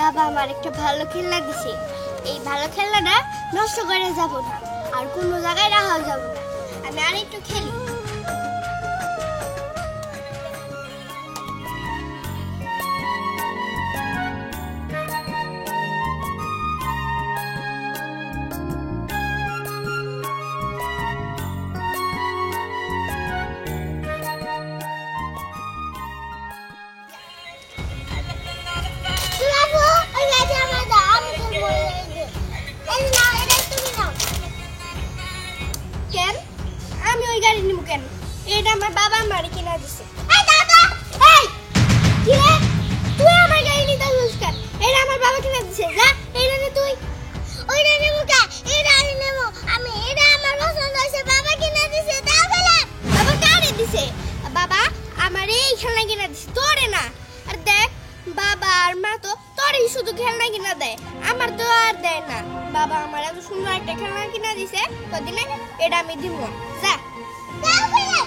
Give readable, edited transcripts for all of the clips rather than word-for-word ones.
বাবা আমার একটা ভালো খেলনা দিছে। এই ভালো খেলনাটা নষ্ট করে যাব না, আর কোনো জায়গায় রাখা যাব না। আমি আর একটু খেলি। কেন আমি ওই গাড়ি নিব কেন? এটা আমার বাবা আমারে কিনা দিছে। এই দাদা, এই কি রে, তুই আমার গাড়ি নিতে আসছিস কেন? এটা আমার বাবা কিনা দিছে। যা এটা নে তুই। ওইটা নেব কা? এটা আমি নেব। আমি এটা আমার পছন্দ হইছে, বাবা কিনা দিছে। দাও বলে বাবা কারে দিছে? বাবা আমারে এই খেলনা কিনা দিছে, তোরে না। আর দেখ বাবা আর মা তো তোরই শুধু খেলনা কিনা দেয়, আমার তো আর দেয় না। বাবা আমার এত সুন্দর একটা খেলনা কিনা দিছে, কদিন আগে এটা আমি দিব। যা দাও বলে।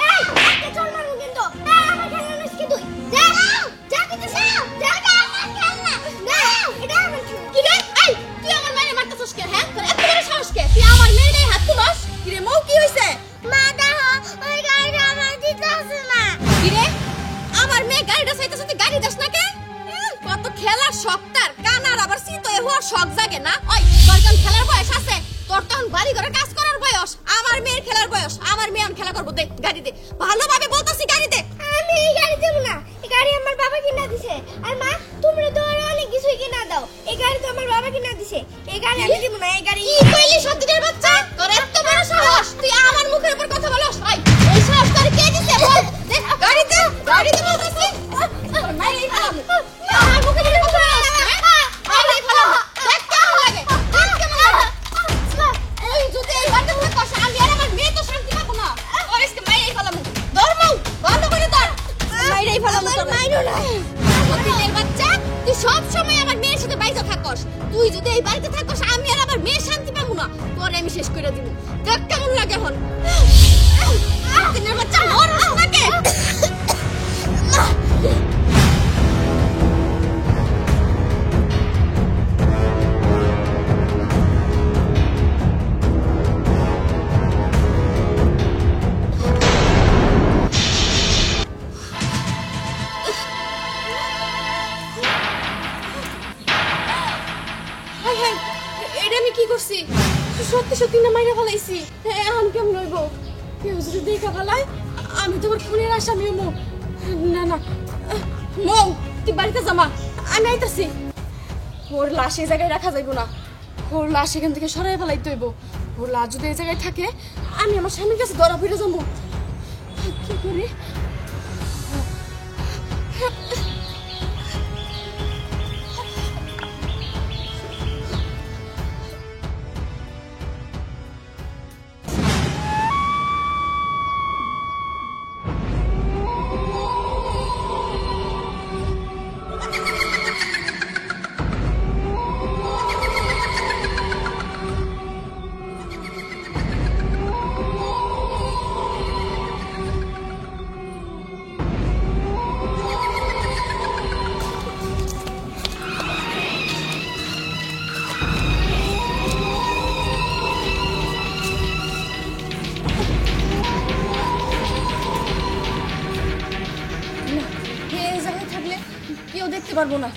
এই একটা চল মারু কিন্তু। এই আমার খেলনা নিস কি তুই? যা যা কিন্তু যাও। যা আমার খেলনা না, এটা আমার খেলনা। কি রে, এই তুই আমার মেয়ে মারতেছস কে? হ্যাঁ তোর এত বড় সাহস কে? তুই আমার মেয়েরে হাত তুলস? কি রে মৌ, কি হইছে? মা দেখো ওই গাড়িটা আমার দিতে আসে না। কি রে, আমার মেয়ে গাড়িটা চাইতেছ, তুই গাড়ি দাস না কে? কত খেলার শখ তার, কানার আবার শীতয়ে হওয়ার শখ জাগে না? ওই তোর কোন খেলার বয়স আছে? তোর তখন বাড়ি ঘরে কাজ করার বয়স, আমার মেয়ের খেলার বয়স। আমার মেয়ে আমি খেলা করবো, দে গাড়ি দে। ভালোভাবে বলতেছি গাড়ি দে। আমি এই গাড়ি দেব না, এই গাড়ি আমার বাবা কিনা দিছে। আর মা তোমরা তো আরো অনেক কিছুই কিনা দাও, এই গাড়ি তো আমার বাবা কিনা দিছে। এই গাড়ি আমি দেব না। এই গাড়ি কি কইলি সত্যিকার বাচ্চা? তোর এত বড় সাহস, তুই আমার মুখের উপর কথা বলস? ওই এই সাহস তোর কে দিছে বল? দে গাড়ি দে, গাড়ি দে বলতেছি। তোর মাইরে ফেলাম। আমার মুখের উপর কথা বলস? হ্যাঁ মাইরে ফেলাম। দেখ কেমন লাগে, দেখ কেমন লাগে। এই যদি এই বাড়িতে থাকস, আমি আর আমার মেয়ে তো শান্তি পাবো না। ওর আজকে মাইরে ফেলাম। ধর্ম বন্ধ করে ধর। মাইরে ফেলাম তোর। মাইরো না। সত্যিকার বাচ্চা, তুই সব সময় আমার মেয়ের সাথে বাইরে থাকস। তুই যদি এই বাড়িতে থাকস, আমি আর আমার মেয়ে শান্তি পাবো না। তোরে আমি শেষ করে দিব। দেখ কেমন লাগে এখন। সত্যিকার বাচ্চা মরস নাকি? এটা আমি কি করছি? সত্যি সত্যি না মাইরা ফেলাইছি। এখন কেমন হইব? কেউ যদি দেখা ফেলায়, আমি তোমার খুনের আসামি হবো। না না মৌ, তুই বাড়িতে জামা, আমি আইতাছি। ওর লাশ এই জায়গায় রাখা যাইব না। ওর লাশ এখান থেকে সরাই ফেলাইতে হইব। ওর লাশ যদি এই জায়গায় থাকে, আমি আমার স্বামীর কাছে ধরা ফিরে যাবো। কি করি? দেখতে পারবো না।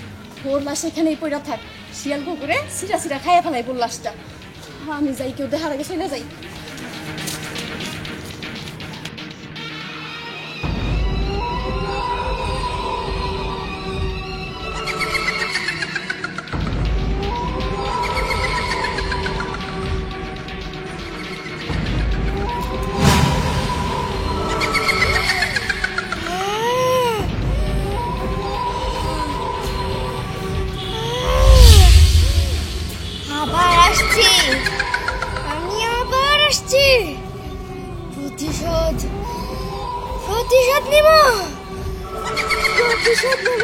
ওর লাশ এখানেই পড়া থাক। শিয়াল কুকুরে সিরা সিরা খাইয়া ফেলাই ওর লাশটা। আমি যাই, কেউ দেখার আগে চলে যাই। প্রতিশোধ প্রতিশোধ নিব, প্রতিশোধ নিব।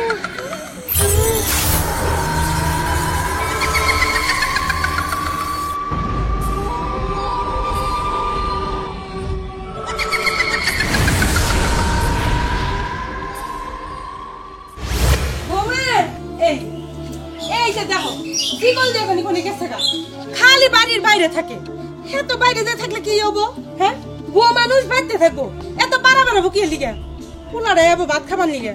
যে দেখো বিকল দেখো নি কোনে গেছে গা খালি বাড়ির বাইরে থাকে এত বাইরে যে থাকলে কি হবো হ্যাঁ বউ মানুষ বাইতে থাকবো এত পারা বাড়াবো কি লিগে পুনারে যাবো ভাত খাবার লিগে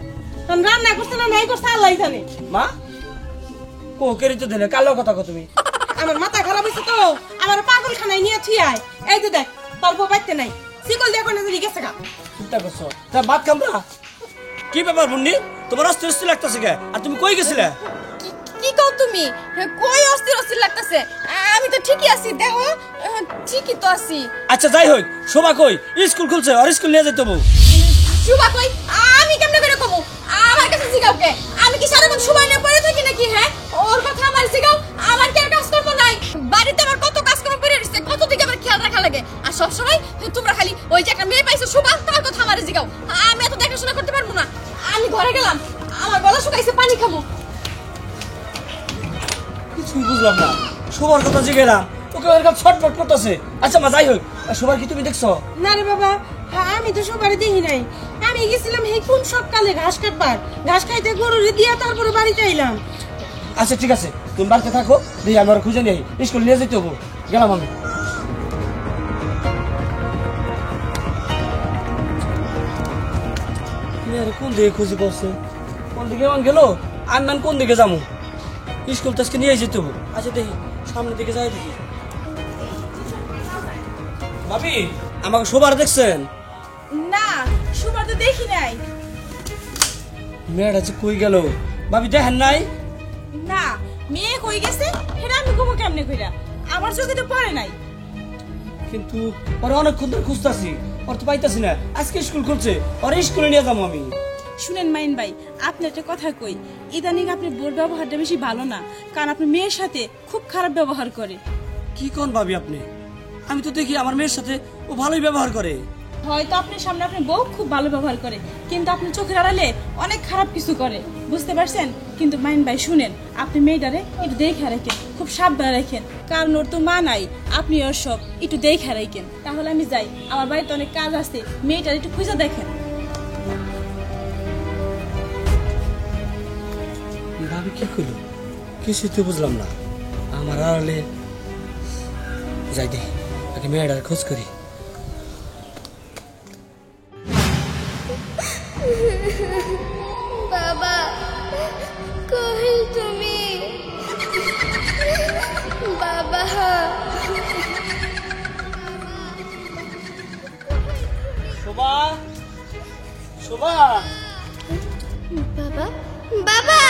রান্না করছে না নাই করছে আল্লাহ জানে মা কো কেরি তো দেনে কালো কথা কো তুমি আমার মাথা খারাপ হইছে তো আমার পাগলখানায় নিয়ে থিয়াই এই যে দেখ তোর বউ বাইতে নাই বিকল দেখো না যে গেছে গা চিন্তা করছো তা ভাত খামরা কি ব্যাপার বুন্ডি তোমার অস্থির অস্থির লাগতেছে কে আর তুমি কই গেছিলে কি কও তুমি কই অস্থির অস্থির লাগতেছে আমি তো ঠিকই আছি দেখো ঠিকই তো আছি আচ্ছা যাই হোক শোভা কই স্কুল খুলছে আর স্কুল নিয়ে যাইতে বউ শুভা কই আমি কেমনে করে কমু আমার কাছে জিগাও কে আমি কি সারাক্ষণ সময় নিয়ে পড়ে থাকি নাকি হ্যাঁ ওর কথা আমার জিগাও আমার কি আর কাজ করবো নাই বাড়িতে আমার কত কাজ কর্ম পড়ে রইছে কত দিকে আমার খেয়াল রাখা লাগে আর সব সময় তোমরা খালি ওই যে একটা মেয়ে পাইছো শুভা তার কথা আমার জিগাও আমি এত দেখাশোনা করতে পারবো না আমি ঘরে গেলাম আমার গলা শুকাইছে পানি খাবো কিছুই বুঝলাম না শোভার কথা জিগেলাম ওকে ওর কাছে ছটফট করতেছে আচ্ছা মা যাই হোক শোভার কি তুমি দেখছো না রে বাবা আমি তো সবারই দেখি নাই আমি গেছিলাম এই কোন সকালে ঘাস কাটবার ঘাস খাইতে গরুরে দিয়া তারপরে বাড়িতে আইলাম আচ্ছা ঠিক আছে তুমি বাড়িতে থাকো দেখি আমার খুঁজে নেই স্কুল নিয়ে যেতে হবো গেলাম আমি কোন দিকে খুঁজে পাচ্ছে কোন দিকে এমন গেল আমি মান কোন দিকে যাবো স্কুল তো আজকে নিয়ে যেতে হবো আচ্ছা দেখি সামনের দিকে যাই দেখি ভাবি আমাকে সবার দেখছেন না সুবার তো দেখি নাই মেয়েটা যে কই গেল ভাবি দেখেন নাই না মেয়ে কই গেছে সেটা আমি কমো কেমনে কইরা আমার চোখে তো পড়ে নাই কিন্তু ওরা অনেকক্ষণ ধরে খুঁজতেছি ওর তো পাইতাছি না আজকে স্কুল খুলছে ওরা স্কুলে নিয়ে যাবো আমি শুনেন মাইন ভাই আপনি একটা কথা কই ইদানিং আপনি বোর ব্যবহারটা বেশি ভালো না কারণ আপনি মেয়ের সাথে খুব খারাপ ব্যবহার করে কি কোন ভাবি আপনি আমি তো দেখি আমার মেয়ের সাথে ও ভালোই ব্যবহার করে হয়তো আপনার সামনে আপনার বউ খুব ভালো ব্যবহার করে কিন্তু আপনি চোখের আড়ালে অনেক খারাপ কিছু করে বুঝতে পারছেন কিন্তু মাইন ভাই শুনেন আপনি মেয়েটারে একটু দেখে রাখেন খুব সাবধানে রাখেন কারণ ওর তো মা নাই আপনি ওর সব একটু দেখে রাখেন তাহলে আমি যাই আমার বাড়িতে অনেক কাজ আছে মেয়েটার একটু খুঁজে দেখেন ভাবি কি করলো কিছুই তো বুঝলাম না আমার আড়ালে যাই দে আগে মেয়েটার খোঁজ করি বাবা কই তুমি বাবা শোভা শোভা বাবা বাবা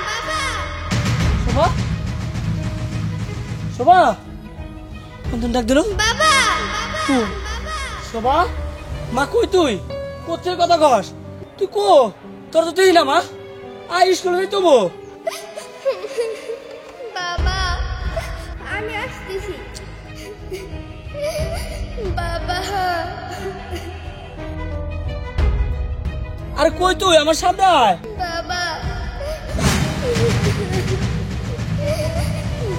বাবা শোভা শোভা কোন ডাক দিল বাবা শোভা মা কই তুই কোথায় কথা কস তুই কো তোর তো তুই না মা আই স্কুলে যাই তবু বাবা আমি আসতেছি বাবা আরে কই তুই আমার সামনে আয় বাবা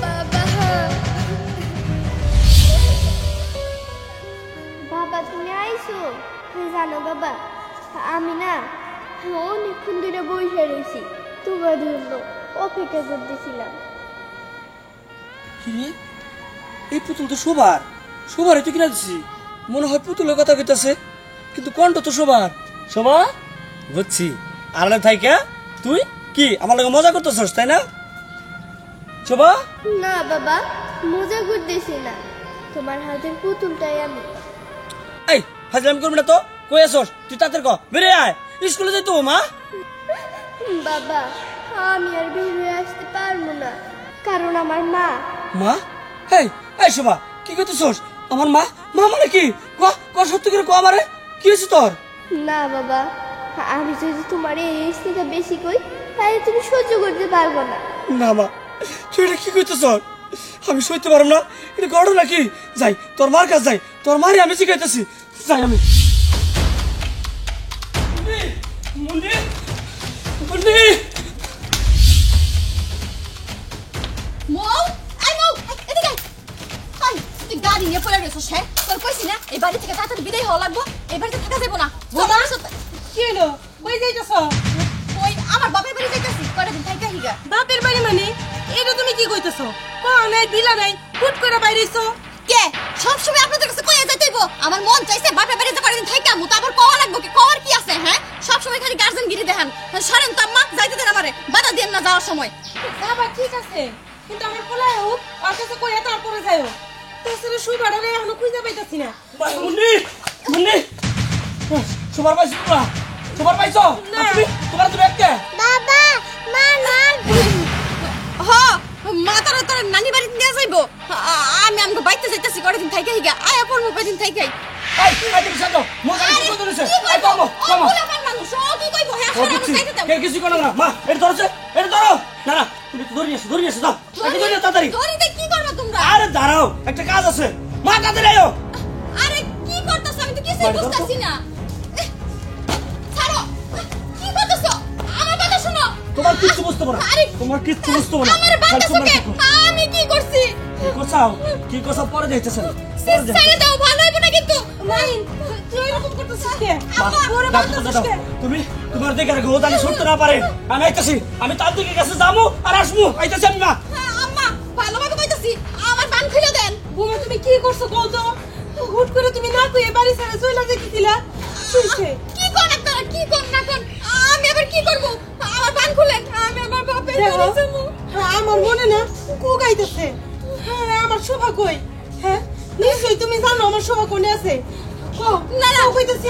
বাবা বাবা তুমি আইছো জানো বাবা আমি না অনেকক্ষণ ধরে বসে রয়েছি তোমার জন্য অপেক্ষা করতেছিলাম কি রে এই পুতুল তো শোবার শোভারে তুই কিনা দিছি মনে হয় পুতুলের কথা কইতাছে কিন্তু কণ্ঠ তো শোবার শোভা বুঝছি আড়ালে থাইকা তুই কি আমার লগে মজা করতেছস তাই না শোভা না বাবা মজা করতেছি না তোমার হাতের পুতুলটাই আমি এই ফাজলামি করবি না তো কই আসস তুই তাড়াতাড়ি ক বেরে আয় স্কুলে যাই তো মা বাবা আমি আর বের হয়ে আসতে পারবো না কারণ আমার মা মা এই এই শোভা কি করতেছস আমার মা মা মানে কি ক সত্যি করে ক আমারে কি হয়েছে তোর না বাবা আমি যদি তোমার এই থেকে বেশি কই তাহলে তুমি সহ্য করতে পারবো না না মা তুই এটা কি করতেছ আমি সইতে পারব না এটা গড় নাকি যাই তোর মার কাছে যাই তোর মারি আমি শিখাইতেছি যাই আমি মুন্ডি মুন্ডি মৌ আই মৌ এদিকে আই তুই গাড়ি নিয়ে পড়ে গেছিস হ্যাঁ তোর কইছি না এই বাড়ি থেকে তাড়াতাড়ি বিদায় হওয়া লাগবো এই বাড়িতে থাকা যাবো না কি হলো কই যাইতেছ ওই আমার বাপের বাড়ি যাইতাছি কয়টা দিন থাইকা হিগা বাপের বাড়ি মানে কি কইতেছো কোন নাই দিলা নাই হুট করে বাইরেছো কে সব সময় আপনাদের কাছে কইয়া যাইতেইব আমার মন চাইছে বাপে বাড়িতে কয়দিন থাইকা মু তো আবার কওয়া লাগবো কি কওয়ার কি আছে হ্যাঁ সব সময় খালি গার্জেন গিরি দেখেন সরেন তো আম্মা যাইতে দেন আমারে বাধা দেন না যাওয়ার সময় বাবা ঠিক আছে কিন্তু আমার পোলাই হোক আর কাছে কইয়া তারপরে যাইও তাছাড়া সুবাড়ারে এখনো খুঁজে পাইতাছি না মুন্নি মুন্নি সবার পাইছো তোমরা সবার পাইছো না। তুমি একটা বাবা মা না হ মা তার নানি বাড়িতে নিয়ে যাইবো আমি আমগো বাইতে যাইতাছি কয়দিন থাইকা হিগা আয়া পড়মু কয়দিন থাইকাই এই তুমি শান্ত মোর গাড়ি কি করতেছ এই কমো কমো মানুষ ও কি কইবো হ্যাঁ ও দিচ্ছি কে কিছু করো না মা এটা ধরছে এটা ধরো না না তুমি তো ধরে নিয়ে এসো যাও এটা ধরে নিয়ে তাড়াতাড়ি ধরিতে কি করবে তোমরা আরে দাঁড়াও একটা কাজ আছে মা তাড়াতাড়ি আয়ো আরে কি করতেছ আমি তো কিছুই বুঝতাছি না ছাড়ো কি করতেছ আমার কথা শোনো তোমার কিচ্ছু বুঝতে পারো আরে তোমার কিচ্ছু বুঝতে পারো আমার বাচ্চা সকে আমি কি করছি কি কোসাও পরে যাইতেছেন ছেড়ে দাও ভালো হইব না কিন্তু মাইন তুই এরকম করতেছিস কে ওরে বাচ্চা তুমি তোমার দেখে রাখো ও জানি ছুটতে না পারে আমি আইতাছি আমি তার দিকে কাছে যাবো আর আসবো আইতাছি আমি মা আম্মা ভালোভাবে কইতাছি আমার বান খুলে দেন বুমা তুমি কি করছো কও তো হুট করে তুমি না কইয়ে বাড়ি ছেড়ে চলে যেতেছিলা শুইছে কি কোন আপনারা কি কোন না কোন আমি আবার কি করব আমার বান খুলেন আমি আমার বাপের দেখো বাড়ি যাবো হ্যাঁ আমার মনে না কো গাইতেছে হ্যাঁ আমার শোভা কই হ্যাঁ নিশ্চয়ই তুমি জানো আমার শোভা কোনে আছে কো না না ও কইতেছি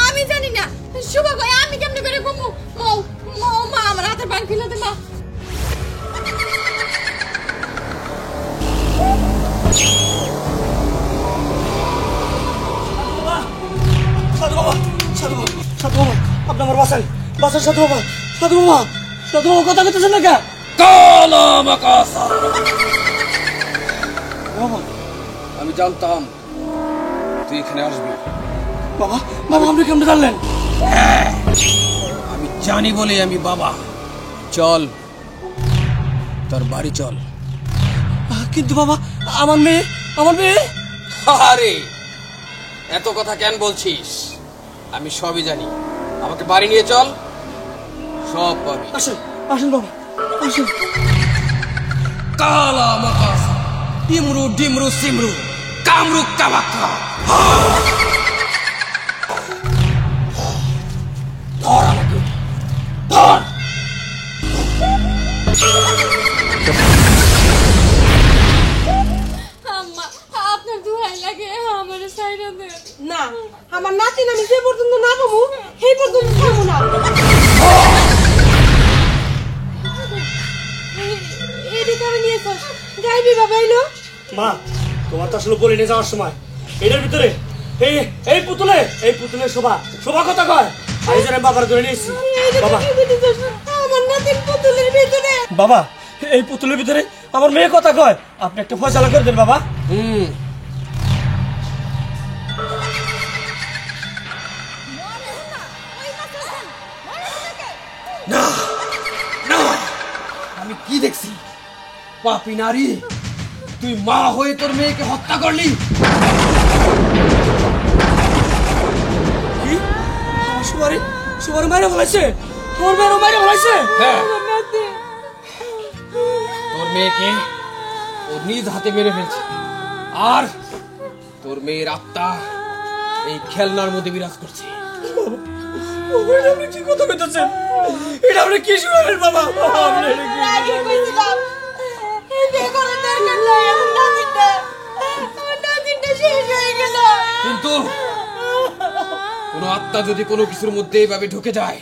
আমি জানি না শুভ কই আমি কেমনে করে ঘুমু মৌ মৌ মা আমার হাতের বান খুলে দে মা সাধু বাবা সাধু বাবা সাধু বাবা আপনি আমার বাসায় বাসার সাধু বাবা সাধু বাবা সাধু বাবা কথা কইতেছেন না কে কালা মাকাসা বাবা আমি জানতাম তুই এখানে আসবি। বাবা বাবা আপনি কেমন জানলেন আমি জানি বলে আমি বাবা। চল তোর বাড়ি চল। কিন্তু বাবা আমার মেয়ে আরে এত কথা কেন বলছিস? আমি সবই জানি। আমাকে বাড়ি নিয়ে চল, সব পাবি। আসেন আসেন বাবা আসেন কালা মাকাসা ইমরু ডিমরু সিমরু কামরু কাবাকা। ধর আমাকে ধর। আম্মা আপনার দুহাই লাগে আমার সাইরা দেন না আমার নাতি আমি যে পর্যন্ত না পাবো সেই পর্যন্ত থাকবো না এদিকে আমি নিয়ে চল গাইবি বাবা এলো মা তোমার তো আসলে বলে নিয়ে যাওয়ার সময় এটার ভিতরে এই পুতুলের শোভা কথা কয় এই জন্য বাবার ধরে নিয়েছি বাবা আমার নাতির পুতুলের ভিতরে বাবা এই পুতুলের ভিতরে আমার মেয়ে কথা কয় আপনি একটা ফয়সালা করে দেন বাবা না না, আমি কি দেখছি? পাপী নারী, তুই মা হয়ে তোর মেয়েকে হত্যা করলি। কি আমার সুবারে মাইরে ফেলাইছে তোমার মেয়েরও মাইরে ফেলাইছে হ্যাঁ, তোর মেয়েকে ও নিজ হাতে মেরে ফেলছে। আর তোর মেয়ের আত্মা এই খেলনার মধ্যে বিরাজ করছে। এটা আপনি কি কথা কইতেছেন? এটা আপনি কি শুনালেন বাবা? আপনি এটা কি আগে কইছিলাম এই বিয়ে করার দরকার নাই আমার নাতিটা শেষ হয়ে গেল কিন্তু কোন আত্মা যদি কোনো কিছুর মধ্যে এইভাবে ঢুকে যায়,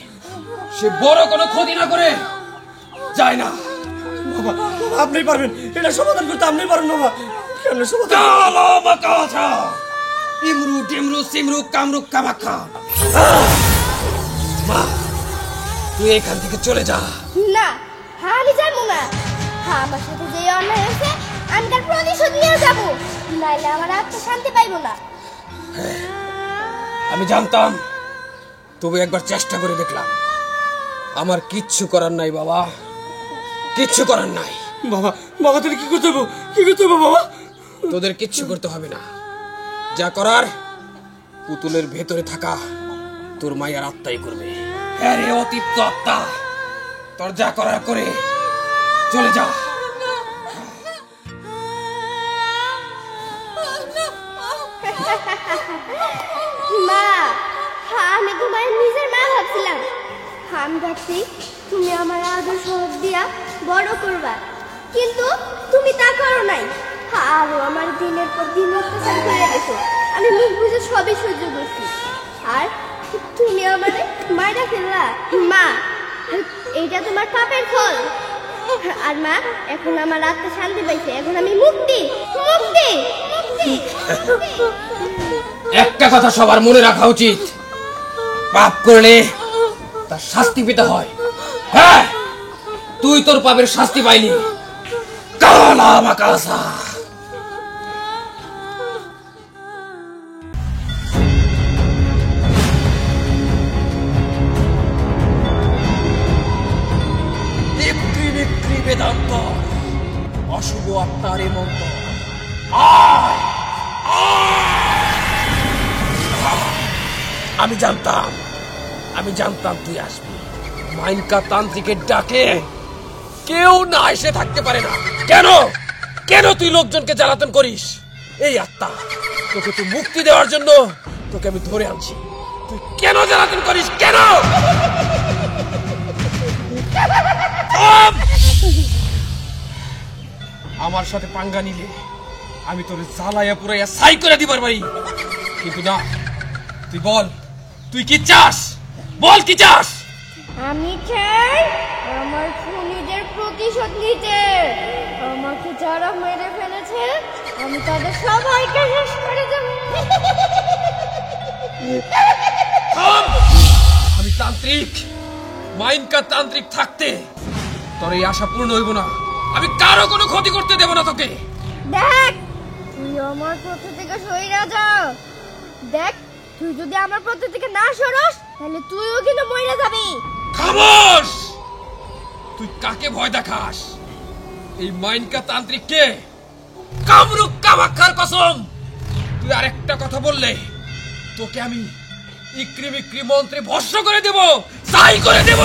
সে বড় কোনো ক্ষতি না করে যায় না। বাবা আপনি পারবেন এটা সমাধান করতে, আপনি পারবেন বাবা। কেন সমাধান? কালো মাকাসা ইমরু ডিমরু সিমরু কামরু কাবাকা। মা, তুই এখান থেকে চলে যা। না আমি যাবো না। আমার সাথে যে অন্যায় হয়েছে আমি তার প্রতিশোধ নিয়ে যাবো, নাইলে আমার আত্মা শান্তি পাইবো না। আমি জানতাম, তবে একবার চেষ্টা করে দেখলাম। আমার কিচ্ছু করার নাই বাবা, কিচ্ছু করার নাই। বাবা বাবা তুমি কি করতে হবে? কি করতে হবে বাবা? তোদের কিচ্ছু করতে হবে না। যা করার পুতুলের ভেতরে থাকা তোর মায়ের আত্মাই করবে। হ্যাঁ রে অতিপ্ত আত্মা, তোর যা করার করে চলে যা। তোমার নিজের মা ভাবছিলাম। আমি ভাবছি তুমি আমার আদর সহজ দিয়া বড় করবা, কিন্তু তুমি তা করো নাই। আরো আমার দিনের পর দিন অত্যাচার করে গেছো। আমি মুখ বুঝে সবই সহ্য করছি, আর তুমি আমারে মাইরা ফেললা। মা, এইটা তোমার পাপের ফল। আর মা, এখন আমার আত্মা শান্তি পাইছে, এখন আমি মুক্তি মুক্তি মুক্তি। একটা কথা সবার মনে রাখা উচিত, পাপ করলে তার শাস্তি পেতে হয়। হ্যাঁ, তুই তোর পাপের শাস্তি পাইলি। কালা মাকাসা। বেদান্ত অশুভ আত্মার এ মন্ত্র। আমি জানতাম তুই আসবি। মাইনকা তান্ত্রিকের ডাকে কেউ না এসে থাকতে পারে না। কেন তুই লোকজনকে জ্বালাতন করিস? এই আত্মা তোকে তুই মুক্তি দেওয়ার জন্য তোকে আমি ধরে আনছি। তুই কেন জ্বালাতন করিস? কেন? আমার সাথে পাঙ্গা নিলে আমি তোর জ্বালাইয়া পুরাইয়া ছাই করে দিবার পারি, কিন্তু না। তুই বল, তুই কি চাস? বল কি চাস? আমি চাই আমার খুনিদের প্রতিশোধ নিতে। আমাকে যারা মেরে ফেলেছে আমি তাদের সবাইকে শেষ করে দেব। আমি তান্ত্রিক, মাইনকা তান্ত্রিক থাকতে তোর এই আশা পূর্ণ হইব না। আমি কারো কোনো ক্ষতি করতে দেব না তোকে। দেখ, তুই আমার পথ থেকে সইরা যা। দেখ, তুই যদি আমার পথ থেকে না সরস তাহলে তুইও কিন্তু মরে যাবি। খামোশ! তুই কাকে ভয় দেখাস? এই মাইনকা তান্ত্রিককে? কামরূপ কামাক্ষার কসম, তুই আরেকটা কথা বললে তোকে আমি ইক্রি বিক্রি মন্ত্রে ভস্ম করে দেব, ছাই করে দেব।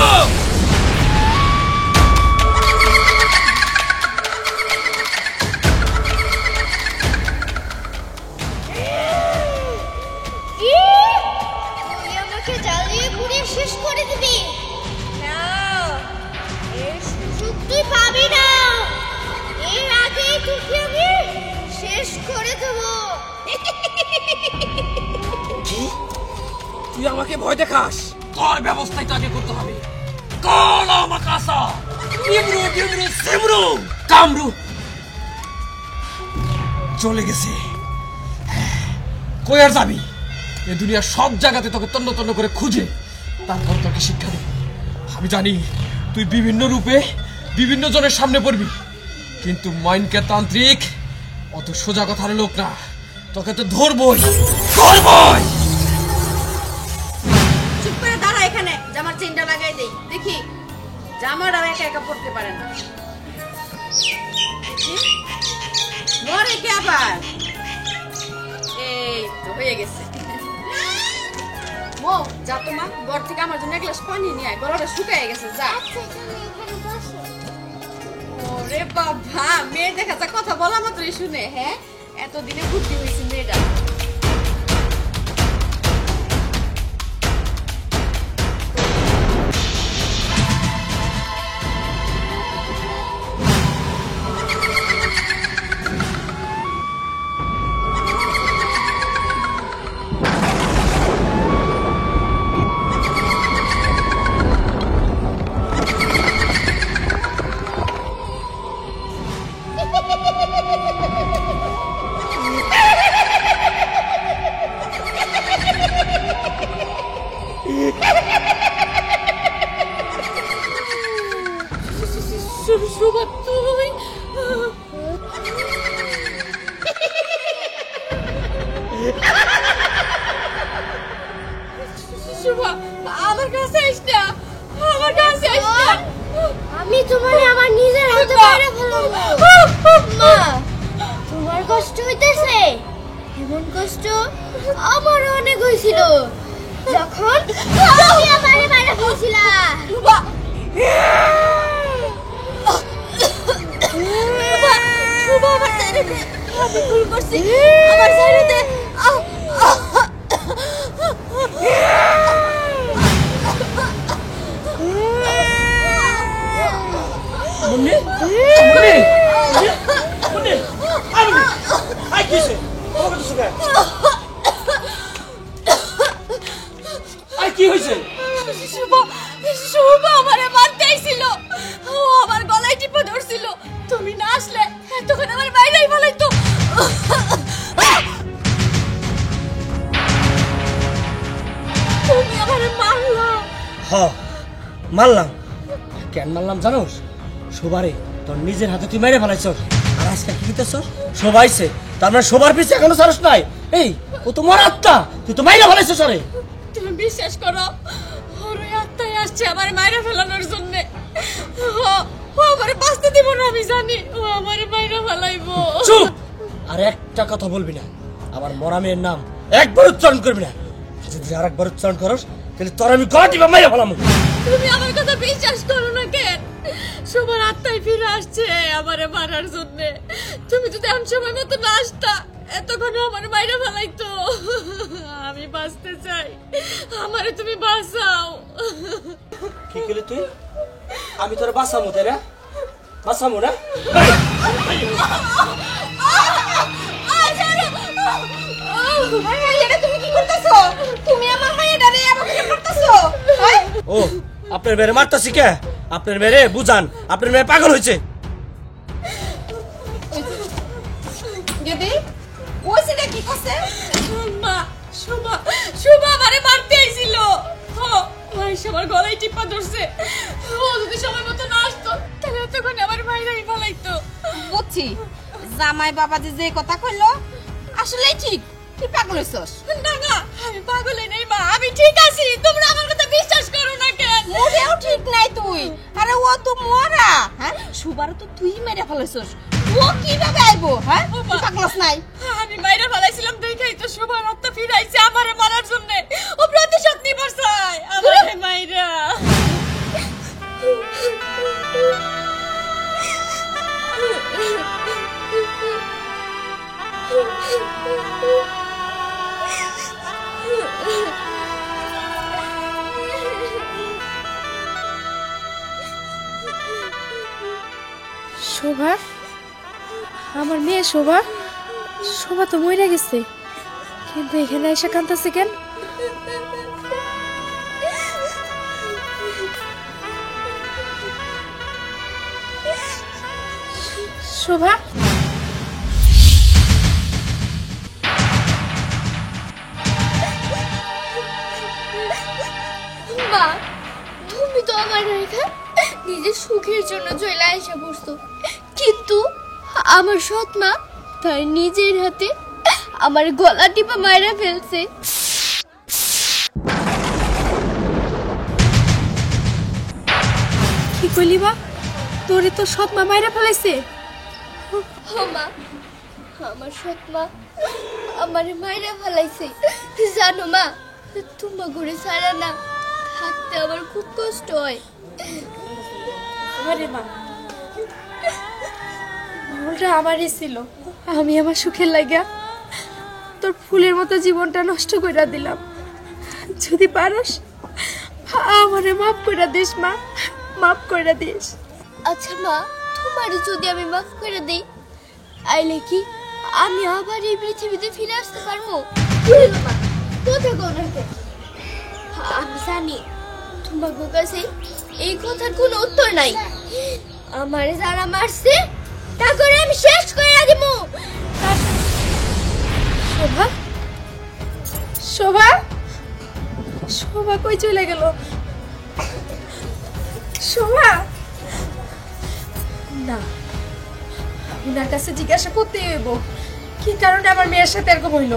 তুই আমাকে জ্বালিয়ে পুড়িয়ে শেষ করে দিবি? না, এই সুযোগ তুই পাবি না। এর আগেই তোকে আমি শেষ করে দেব। কি? তুই আমাকে ভয় দেখাস? তোর ব্যবস্থাই তো আগে করতে হবে। কালা মাকাসা, ইমরু ডিমরু সিমরু কামরু চলে গেছে। কই আর যাবি? এই দুনিয়ার সব জায়গাতে তোকে তন্ন তন্ন করে খুঁজে তারপর তোকে শিক্ষা দেবে। আমি জানি তুই বিভিন্ন রূপে বিভিন্ন জনের সামনে পড়বি, কিন্তু মাইনকা তান্ত্রিক অত সোজা কথার লোক না। তোকে তো ধরবই। চুপ করে দাঁড়া এখানে, জামার চেনটা লাগাই দেই। দেখি জামাটাও একা একা পড়তে পারে না। মরে কে আবার? এই তো হয়ে গেছে। মো, যা তো মা, ঘর থেকে আমার জন্য এক গ্লাস পানি নিয়ে আয়, গলাটা শুকিয়ে গেছে। যা। ওরে বাবা, মেয়ে দেখা যা কথা বলা মাত্রই শুনে। হ্যাঁ, এতদিনে বুদ্ধি হয়েছে মেয়েটা। শুভা, তুই শুভা, আমার কাছে আইস না, আমার কাছে আইস না। আমি তোমারে আমার নিজের হাতে মেরে ফেলবো। মা, তোমার কষ্ট হইতেছে? এমন কষ্ট আমারও অনেক হয়েছিল যখন তুমি আমারে মেরে ফেলছিলা। শুভা, আমার ছেড়ে দে, আমি ভুল করছি, আমার ছেড়ে দে। মুন্নি মুন্নি মুন্নি আই কিছে আমাকে তো সুগার আই কি হইছে শুভ শুভ আমারে মারতে আইছিল ও আমার গলায় টিপে ধরছিল তুমি না আসলে তখন আমার বাইরেই ফেলাইতো তুমি আমারে মারলা মারলাম কেন মারলাম জানোস সবারে তোর নিজের হাতে তুই মেরে ফেলাইছস আর আজকে কি দিতেছস সবাইছে তার মানে সবার পিছে এখনো ছাড়স নাই এই ও তো মর আত্মা তুই তো মেরে ফেলাইছস আরে তুমি বিশ্বাস করো ওর ওই আত্মাই আসছে আমার মায়েরা ফেলানোর জন্য ও আমারে বাঁচতে দিব না আমি জানি ও আমারে মায়েরা ফেলাইবো চুপ আর একটা কথা বলবি না আমার মরা মেয়ের নাম একবার উচ্চারণ করবি না যদি আর একবার উচ্চারণ করস তাহলে তোর আমি গলা টিপে মেরে ফেলাম তুমি আমার কথা বিশ্বাস করো না কেন সবার আত্মাই ফিরে আসছে আমারে মারার জন্য তুমি যদি এমন সময় মতো না আসতা এতক্ষণ আমার মায়েরা ফেলাইতো আমি বাঁচতে চাই আমারে তুমি বাঁচাও কি করলি তুই আমি তোর বাঁচামো তাই না বাঁচামো না এটা তুমি কি করতেছো তুমি আমার মায়েরারে আমাকে মারতেছো ও আপনার মেরে মারতাছি কে আপনার মেরে বুঝান আপনার মেয়ে পাগল হয়েছে দিদি ওই সেটা কি করছে মা শুভা শুভা আমারে মারতে আইছিল ওই সবার গলায় টিপা ধরছে ও যদি সময় মতো না আসতো তাহলে তখন আমার মাইরাই ফেলাইতো বুঝছি জামাই বাবা যে কথা কইলো আসলেই ঠিক তুই পাগল হইছস না না আমি পাগল নেই মা আমি ঠিক আছি তোমরা আমার কথা বিশ্বাস করো না কেন মোটেও ঠিক নাই তুই আরে ও তো মরা হ্যাঁ সুবার তো তুই মেরে ফেলেছস ও কিভাবে আইবো হ্যাঁ তুই পাগলস নাই আমি মাইরা ফেলাইছিলাম দেখাই তো সুবার আত্মা ফিরাইছে আমারে মারার জন্য ও প্রতিশোধ নিবার চাই আমারে মাইরা শোভা আমার মেয়ে শোভা শোভা তো মরে গেছে কিন্তু এখানে এসে কাঁদতেছে কেন শোভা মা তুমি তো আমার রেখা নিজের সুখের জন্য চলে এসে বসতো কিন্তু আমার সৎ মা তার নিজের হাতে আমার গলা টিপা মাইরা ফেলছে কি কইলি মা তোরে তো সৎ মা মাইরা ফেলাইছে মা আমার সৎ মা আমারে মাইরা ফেলাইছে জানো মা তোমার ঘরে ছাড়া না থাকতে আমার খুব কষ্ট হয় আরে মা ভুলটা আমারই ছিল আমি আমার সুখের লাগিয়া তোর ফুলের মতো জীবনটা নষ্ট করে দিলাম যদি পারস আমারে মাফ করে দিস মা মাফ করে দিস আচ্ছা মা তোমারে যদি আমি মাফ করে দেই আইলে কি আমি আবার এই পৃথিবীতে ফিরে আসতে পারবো কোথায় কোন আমি জানি তোমার কাছে এই কথার কোনো উত্তর নাই আমারে যারা মারছে তা করে আমি শেষ করে দিব শোভা শোভা শোভা কই চলে গেল শোভা না ওনার কাছে জিজ্ঞাসা করতে হইব কি কারণে আমার মেয়ের সাথে এরকম হইল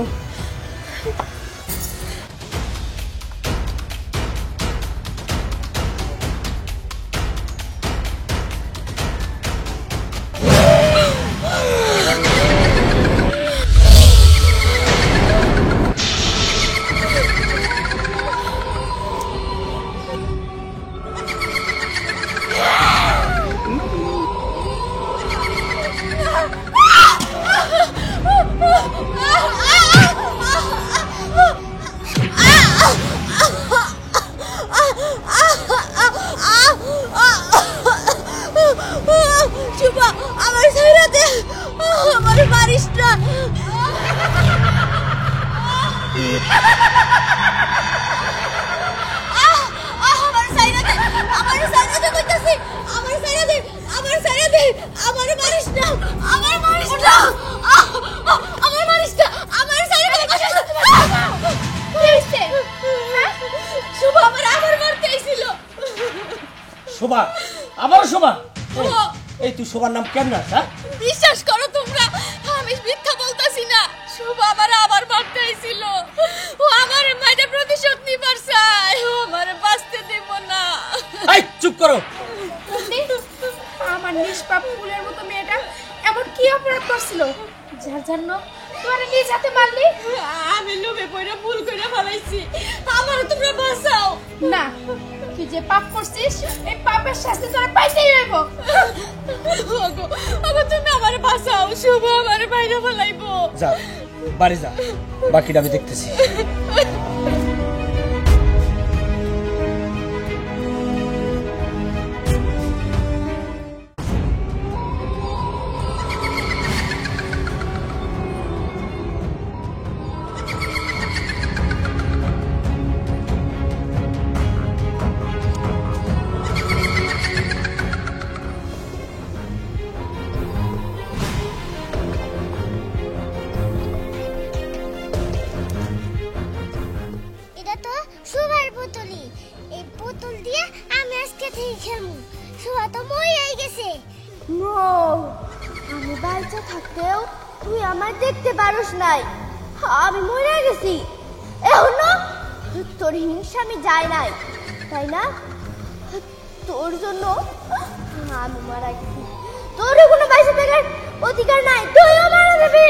আমার সাইরা দে, আমার সাইরা দে কইতাছি, আমার সাইরা দে, আমার সাইরা দে, আমার মারিস না, আমার মারিস না, আমার মারিস না, আমার সাইরা দে কইতাছি। কি হইছে? হ্যাঁ? শুভ আমার মারতে আইছিল। শোভা, আবারও শোভা। এই তুই শোভার নাম কেমন আছে? হ্যাঁ, বিশ্বাস করো তোমরা, আমি মিথ্যা বলতাছি না। শুভ আবার মারতে আইছিল। ও আমার মায়ের প্রতিশোধ নিবার চায়, ও আমার বাঁচতে দেব না। এই চুপ করো। আমার নিষ্পাপ ফুলের মতো মেয়েটা এমন কি অপরাধ করছিল যার জন্য তোরে নিজ হাতে মারলি? আমি লোভে পড়ে ভুল করে ফেলাইছি, আমার তোমরা বাঁচাও। না, তুই যে পাপ করছিস এই পাপের শাস্তি তোরা পাইতেই হইব। ওগো, আবার তুমি আমারে বাঁচাও, শুভ আমারে বাইরে ফেলাইবো। যা বাড়ি যা, বাকিটা আমি দেখতেছি। এটা তো সুভার পুতুলি, এই পুতুল দিয়ে আমি আজকে থেকে খেলবো। সুভা তো মরেই গেছে। আমি বাড়িতে থাকতেও তুই আমার দেখতে পারস নাই, আমি মরে গেছি। এখনো তোর হিংসা আমি যাই নাই, তাই না? তোর জন্য আমি মারা গেছি, তোর কোনো বাইসে থাকার অধিকার নাই, তুইও মারা যাবি।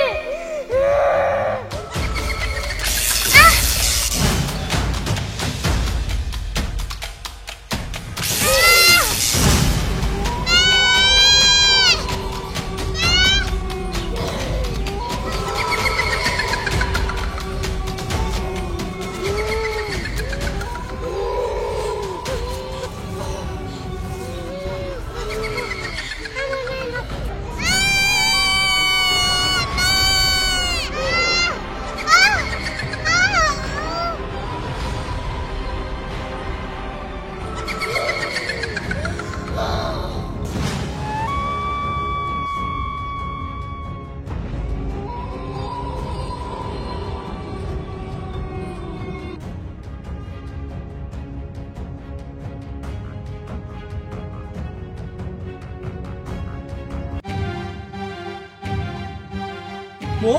মো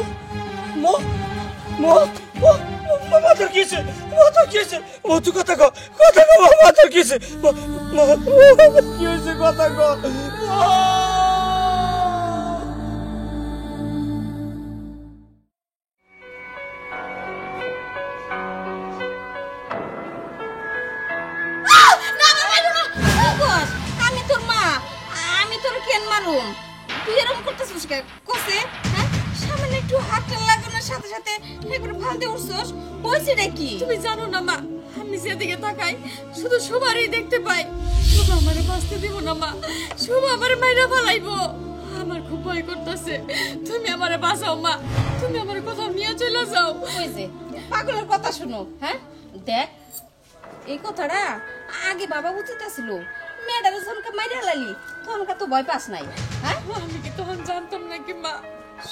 মো মো মো মাথার কিছে, মাথার কিছে, মো তুই কথা কো, কথা কো, মাথার কিছে, কি হয়েছে কথা কো। আমি তোর মা, আমি তোর কেন মারুম? তুই এরকম করতেছিস কে? কোসে, হ্যাঁ? সামনে একটু হাতটা লাগানোর সাথে সাথে একবার ফালতে উঠছস, বলছি নাকি? তুমি জানো না মা, আমি যেদিকে তাকাই শুধু সবারই দেখতে পাই। শুভ আমারে বাঁচতে দিব না মা, শুভ আমারে মাইরা ফেলাইবো। আমার খুব ভয় করতেছে, তুমি আমারে বাঁচাও মা, তুমি আমার কোথাও নিয়ে চলে যাও। ওই যে পাগলের কথা শুনো, হ্যাঁ? দেখ, এই কথাটা আগে বাবা বুঝতেছিল, মেয়েটার যখনকে মাইরা লালি তখনকা তো ভয় পাস নাই। হ্যাঁ, আমি কি তখন জানতাম নাকি মা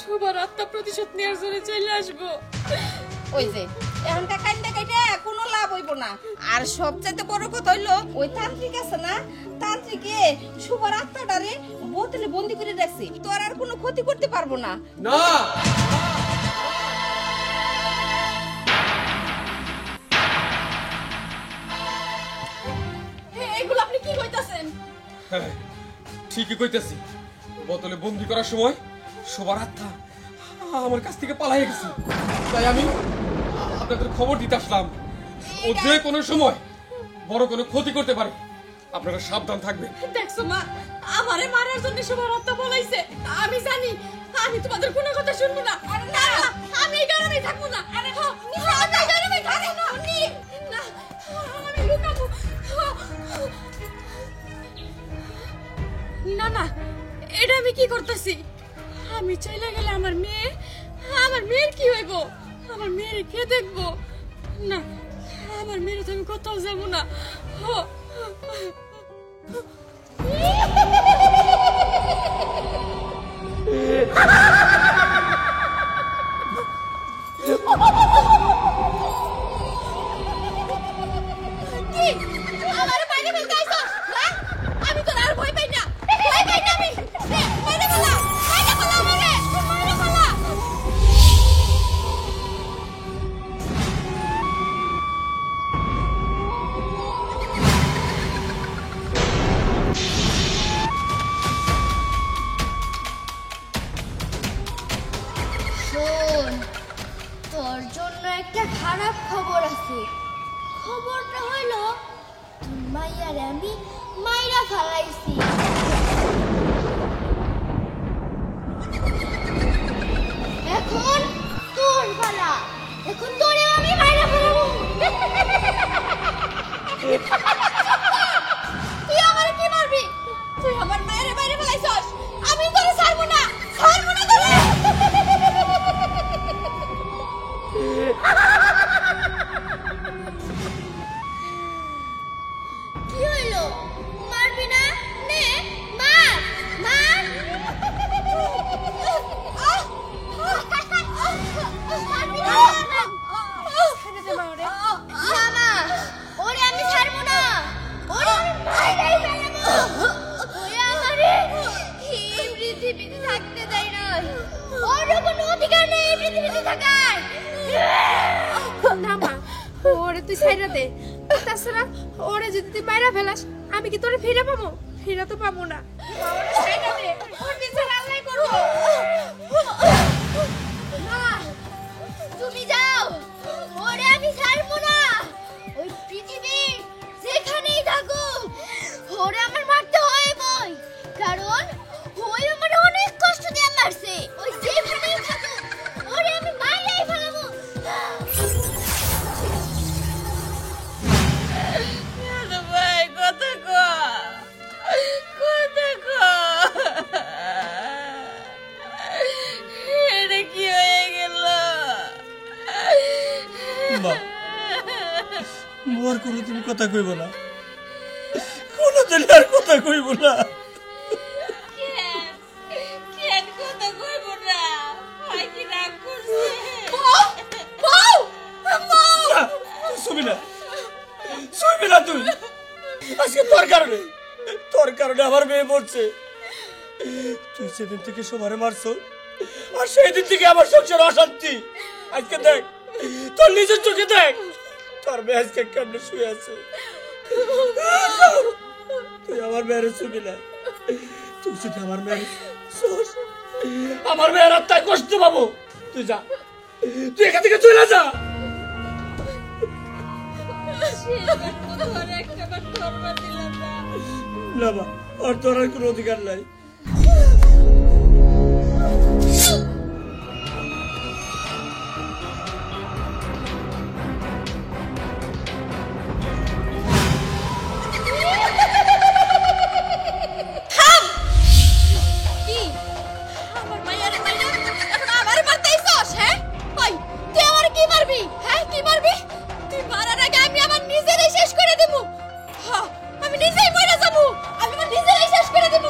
সবার আত্মা প্রতিশোধ নেওয়ার জন্য চলে আসবো? ওই যে এখনটা কান্দা কাইটা কোনো লাভ হইব না। আর সবচাইতে বড় কথা হইলো ওই তান্ত্রিক আছে না, তান্ত্রিকে সবার আত্মাটারে বোতলে বন্দি করে রাখছে, তোর আর কোনো ক্ষতি করতে পারবো না। না, এগুলো আপনি কি কইতাছেন? হ্যাঁ, ঠিকই কইতেছি। বোতলে বন্দি করার সময় সবার আত্মা আমার কাছ থেকে পালাইয়া গেছে, তাই আমি আপনাদের খবর দিতে আসলাম। ও যে কোনো সময় বড় কোনো ক্ষতি করতে পারে, আপনারা সাবধান থাকবেন। দেখছো মা, আমারে মারার জন্য সবার আত্মা বলাইছে। আমি জানি আমি তোমাদের কোনো কথা শুনবো না। আরে না, আমি এই গ্রামে থাকবো না। আরে আমি এই গ্রামে থাকবো না। না, আমি লুকাবো। না না, এটা আমি কি করতেছি? আমি চলে গেলে আমার মেয়ের কি হইব? আমার মেয়ের কে দেখবো? না আমার মেয়ের তো আমি কোথাও যাবো না। ও কি আমার বাইরে ফেলতে আইছস? হ্যাঁ আমি তো আর ভয় পাই না, ভয় পাই না আমি। বাইরে ফেলা আমারে, বাইরে ফেলা। শোন, তোর জন্য একটা খারাপ খবর আছে। খবরটা হলো তোর মাইয়ারে আমি মাইরা ফেলাইছি। এখন তোর পালা, এখন তোরে আমি মাইরা ফেলাবো। তুই আমারে কি মারবি? তুই আমার মায়ের বাইরে ফেলাইছস, আমি তোরে ছাড়বো না, ছাড়বো না তোরে। কি হইলো, মারবি না? নে মার মার। মারবি না? না মা, ওরে আমি ছাড়বো না, ওরে আমি মাইরাই ফেলবো। ওরে আমারে এই পৃথিবীতে থাকতে দেয় না, ওর কোনো অধিকার নেই এই পৃথিবীতে থাকার। না মা, ওরে তুই ছাইরা দে। তাছাড়া ওরে যদি তুই মাইরা ফেলাস, আমি কি তোরে ফিরে পাবো? ফিরে তো পাবো না। ওরে ছাইরা দে, ওর বিচার আল্লাহই করবো। মা, তুমি যাও, ওরে আমি ছাড়বো না। ওই পৃথিবীর যেখানেই থাকুক ওরে আমার মারতে হইবই, কারণ ওই আমার অনেক কষ্ট দিয়ে মারছে। ওই যেখানেই থাকুক ওরে আমি মাইরাই ফেলাবো। ভাই কথা কো, কথা কো। এটা কি হয়ে গেল? মা, মোর কোনো তুমি কথা কইব না, কোনো দিন আর কথা কইব না। কেন কথা কইব না? ভাই কি রাগ করছে? শুবি না, শুবি না তুই। আজকে তোর কারণে আমার মেয়ে মরছে। তুই সেদিন থেকে সবারে মারছো, আর সেই দিন থেকে আমার সংসার অশান্তি। আজকে দেখ, তোর নিজের চোখে দেখ, তোর মেয়ে আজকে কেমনে শুয়ে আছে। তুই আমার মেয়ের শুবি না। তুই যদি আমার মেয়ের শোস, আমার মেয়ের আত্মায় কষ্ট পাবো। তুই যা, তুই এখান থেকে চলে যা। না মা, ওর তোর আর কোনো অধিকার নাই। কি আমার মায়ের মাইরা এখন আমারে মারতে আইছস? হ্যাঁ ওই তুই আমারে কি মারবি? হ্যাঁ কি মারবি? তুই মারার আগে আমি আমার নিজেরই শেষ করে দেব। হ্যাঁ আমি নিজেই মরে যাব, আমি আমার নিজেরই শেষ করে দেব।